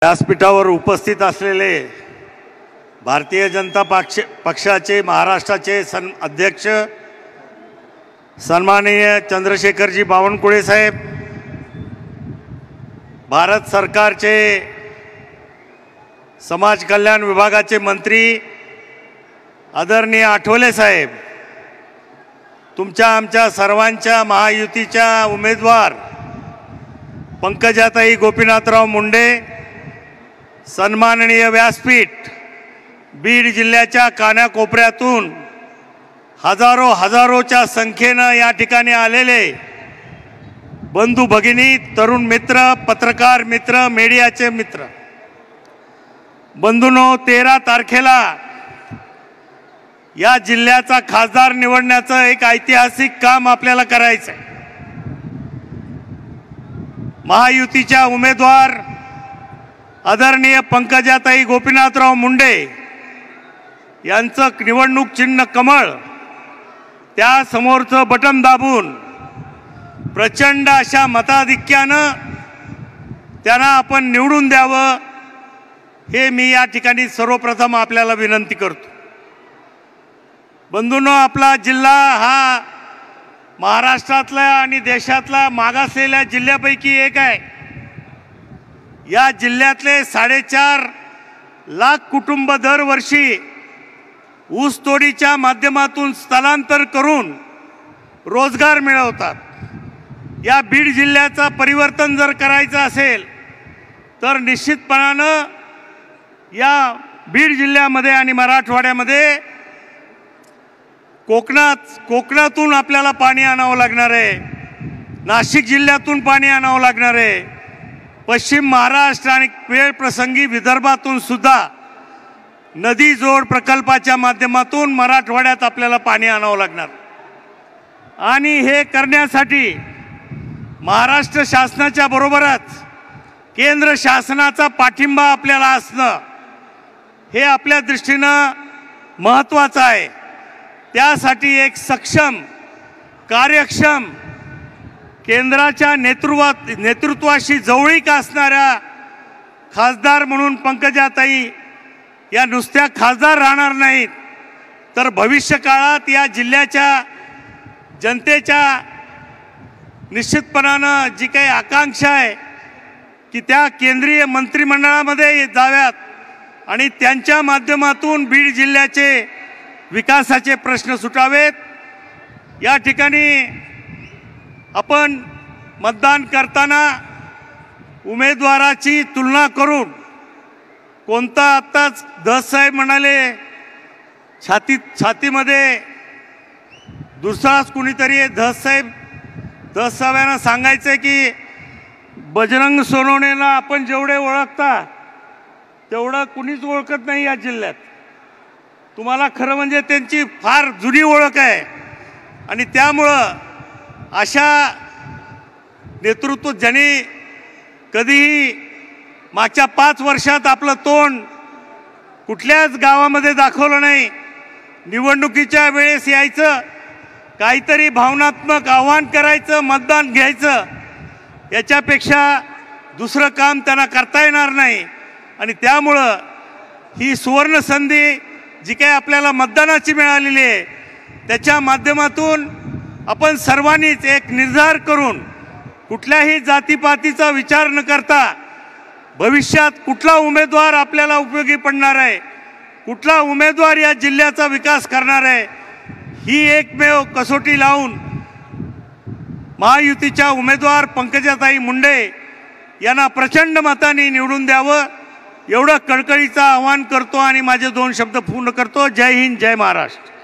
व्यासपीठावर उपस्थित असलेले भारतीय जनता पक्षाचे महाराष्ट्राचे अध्यक्ष सन्माननीय चंद्रशेखरजी बावनकुळे साहेब, भारत सरकारचे समाज कल्याण विभागाचे मंत्री आदरणीय आठवले साहेब, तुमच्या आमच्या सर्वांच्या महायुतीच्या उमेदवार पंकजाताई गोपीनाथराव मुंडे, सन्माननीय व्यासपीठ, बीड जिल्ह्याच्या कानाकोपऱ्यातून हजारोच्या संख्येने या ठिकाणी आलेले बंधू भगिनी, तरुण मित्र, पत्रकार मित्र, मीडियाचे मित्र, बंधूंनो, 13 तारखेला या जिल्ह्याचा खासदार निवडण्याचं एक ऐतिहासिक काम आपल्याला करायचं आहे। महायुतीच्या उमेदवार आदरणीय पंकजाताई गोपीनाथराव मुंडे यांचं निवडणूक चिन्ह कमळ, त्या समोरचं बटन दाबून प्रचंड अशा मताधिक्यानं त्यांना आपण निवडून द्यावं, हे मी या ठिकाणी सर्वप्रथम आपल्याला विनंती करतो। बंधूंनो, आपला जिल्हा हा महाराष्ट्रातला आणि देशातला मागासलेल्या जिल्ह्यापैकी एक आहे। या जिल्ह्यातले 4.5 लाख कुटुंब दरवर्षी ऊसतोडीच्या माध्यमातून स्थलांतर करून रोजगार मिळवतात। या बीड जिल्ह्याचं परिवर्तन जर करायचं असेल तर निश्चितपणानं या बीड जिल्ह्यामध्ये आणि मराठवाड्यामध्ये कोकणातून आपल्याला पाणी आणावं लागणार आहे, नाशिक जिल्ह्यातून पाणी आणावं लागणार आहे, पश्चिम महाराष्ट्र आणि वेळ प्रसंगी विदर्भातून सुद्धा नदी जोड प्रकल्पाच्या माध्यमातून मराठवाड्यात आपल्याला पाणी आणावं लागणार। आणि हे करण्यासाठी महाराष्ट्र शासनाच्या बरोबरच केंद्र शासनाचा पाठिंबा आपल्याला असणं हे आपल्या दृष्टीनं महत्त्वाचं आहे। त्यासाठी एक सक्षम, कार्यक्षम, केंद्राच्या नेतृत्वाशी जवळीक असणाऱ्या खासदार म्हणून पंकजाताई या नुसत्या खासदार राहणार नाहीत, तर भविष्य काळात या जिल्ह्याच्या जनतेच्या निश्चितपणानं जी काही आकांक्षा आहे की त्या केंद्रीय मंत्रिमंडळामध्ये जाव्यात आणि त्यांच्या माध्यमातून बीड जिल्ह्याचे विकासाचे प्रश्न सुटावेत। या ठिकाणी आपण मतदान करताना उमेदवाराची तुलना करून कोणता, आत्ताच धस साहेब म्हणाले छातीमध्ये दुसराच कुणीतरी धस साहेबांना सांगायचं की बजरंग सोनवणेला आपण जेवढे ओळखता तेवढं कुणीच ओळखत नाही या जिल्ह्यात। तुम्हाला खरं म्हणजे त्यांची फार जुनी ओळख आहे आणि त्यामुळं अशा नेतृत्व ज्यांनी कधीही मागच्या 5 वर्षात आपलं तोंड कुठल्याच गावामध्ये दाखवलं नाही, निवडणुकीच्या वेळेस यायचं, काहीतरी भावनात्मक आव्हान करायचं, मतदान घ्यायचं, याच्यापेक्षा दुसरं काम त्यांना करता येणार नाही। आणि त्यामुळं ही सुवर्ण संधी जी काही आपल्याला मतदानाची मिळालेली आहे त्याच्या माध्यमातून आपण सर्वांनीच एक निर्धार करून कुठल्याही जातीपातीचा विचार न करता भविष्यात कुठला उमेदवार आपल्याला उपयोगी पडणार आहे, कुठला उमेदवार या जिल्ह्याचा विकास करणार आहे, ही एकमेव कसोटी लावून महायुतीच्या उमेदवार पंकजाताई मुंडे यांना प्रचंड मतांनी निवडून द्यावं, एवढं कळकळीचं आवाहन करतो आणि माझे 2 शब्द पूर्ण करतो। जय हिंद, जय महाराष्ट्र।